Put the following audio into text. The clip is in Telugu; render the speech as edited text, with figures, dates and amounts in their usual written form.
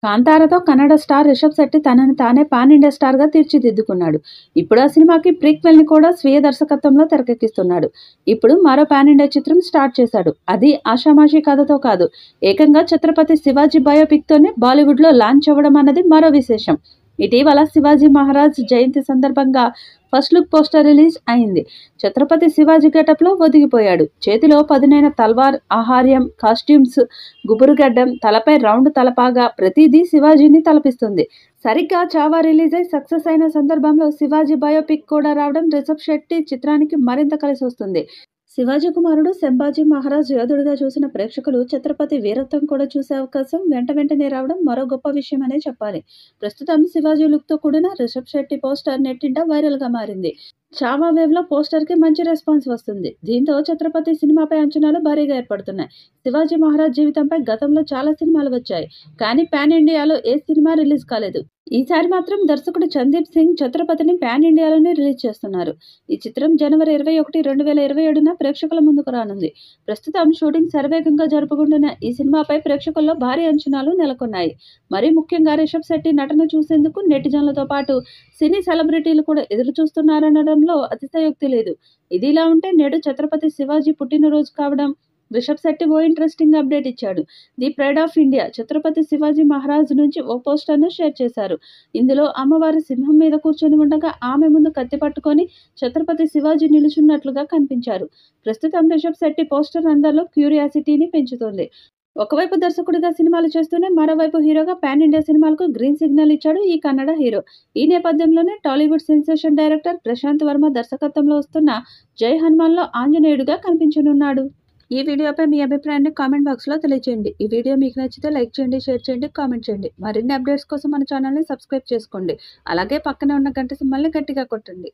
కాంతారతో కన్నడ స్టార్ రిషబ్ శెట్టి తనని తానే పాన్ ఇండియా స్టార్గా తీర్చిదిద్దుకున్నాడు. ఇప్పుడు ఆ సినిమాకి ప్రీక్వెల్ని కూడా స్వీయ దర్శకత్వంలో తెరకెక్కిస్తున్నాడు. ఇప్పుడు మరో పాన్ ఇండియా చిత్రం స్టార్ట్ చేశాడు. అది ఆషామాషీ కథతో కాదు, ఏకంగా ఛత్రపతి శివాజీ బయోపిక్తోనే బాలీవుడ్లో లాంచ్ అవ్వడం అన్నది మరో విశేషం. ఇటీవల శివాజీ మహారాజ్ జయంతి సందర్భంగా ఫస్ట్ లుక్ పోస్టర్ రిలీజ్ అయింది. ఛత్రపతి శివాజీ గెటప్లో ఒదిగిపోయాడు. చేతిలో పదునైన తల్వార్, ఆహార్యం, కాస్ట్యూమ్స్, గుబురుగడ్డం, తలపై రౌండ్ తలపాగా ప్రతిదీ శివాజీని తలపిస్తుంది. సరిగ్గా చావా రిలీజ్ అయి సక్సెస్ అయిన సందర్భంలో శివాజీ బయోపిక్ కూడా రావడం రిషబ్ శెట్టి చిత్రానికి మరింత కలిసి వస్తుంది. శివాజీ కుమారుడు సంభాజీ మహారాజ్ యోధుడిగా చూసిన ప్రేక్షకులు ఛత్రపతి వీరత్వం కూడా చూసే అవకాశం వెంటనే రావడం మరో గొప్ప విషయమనే చెప్పాలి. ప్రస్తుతం శివాజీ లుక్తో కూడిన రిషబ్ శెట్టి పోస్టర్ నెట్టింట వైరల్గా మారింది. చావా వేవ్లో పోస్టర్కి మంచి రెస్పాన్స్ వస్తుంది. దీంతో ఛత్రపతి సినిమాపై అంచనాలు భారీగా ఏర్పడుతున్నాయి. శివాజీ మహారాజ్ జీవితంపై గతంలో చాలా సినిమాలు వచ్చాయి, కానీ పాన్ ఇండియాలో ఏ సినిమా రిలీజ్ కాలేదు. ఈసారి మాత్రం దర్శకుడు సందీప్ సింగ్ ఛత్రపతిని పాన్ ఇండియాలోనే రిలీజ్ చేస్తున్నారు. ఈ చిత్రం జనవరి 21, 2027న ప్రేక్షకుల ముందుకు రానుంది. ప్రస్తుతం షూటింగ్ శరవేగంగా జరుపుకుంటున్న ఈ సినిమాపై ప్రేక్షకుల్లో భారీ అంచనాలు నెలకొన్నాయి. మరీ ముఖ్యంగా రిషబ్ శెట్టి నటన చూసేందుకు నెటిజన్లతో పాటు సినీ సెలబ్రిటీలు కూడా ఎదురు చూస్తున్నారనడంలో అతిశయోక్తి లేదు. ఇదిలా ఉంటే నేడు ఛత్రపతి శివాజీ పుట్టినరోజు కావడం రిషబ్ శెట్టి ఓ ఇంట్రెస్టింగ్ అప్డేట్ ఇచ్చాడు. The pride of India Chhatrapati Shivaji Maharaj నుంచి ఓ పోస్టర్ను షేర్ చేశారు. ఇందులో అమ్మవారి సింహం మీద కూర్చొని ఉండగా ఆమె ముందు కత్తి పట్టుకొని ఛత్రపతి శివాజీ నిలుచున్నట్లుగా కనిపించారు. ప్రస్తుతం రిషబ్ శెట్టి పోస్టర్ అందరిలో క్యూరియాసిటీని పెంచుతోంది. ఒకవైపు దర్శకుడిగా సినిమాలు చేస్తూనే మరోవైపు హీరోగా పాన్ ఇండియా సినిమాలకు గ్రీన్ సిగ్నల్ ఇచ్చాడు ఈ కన్నడ హీరో. ఈ నేపథ్యంలోనే టాలీవుడ్ సెన్సేషన్ డైరెక్టర్ ప్రశాంత్ వర్మ దర్శకత్వంలో వస్తున్న జై హనుమాన్లో ఆంజనేయుడిగా కనిపించనున్నాడు. ఈ వీడియోపై మీ అభిప్రాయాన్ని కామెంట్ బాక్స్లో తెలియజేయండి. ఈ వీడియో మీకు నచ్చితే లైక్ చేయండి, షేర్ చేయండి, కామెంట్ చేయండి. మరిన్ని అప్డేట్స్ కోసం మన ఛానల్ని సబ్స్క్రైబ్ చేసుకోండి. అలాగే పక్కనే ఉన్న గంట సింబల్ని గట్టిగా కొట్టండి.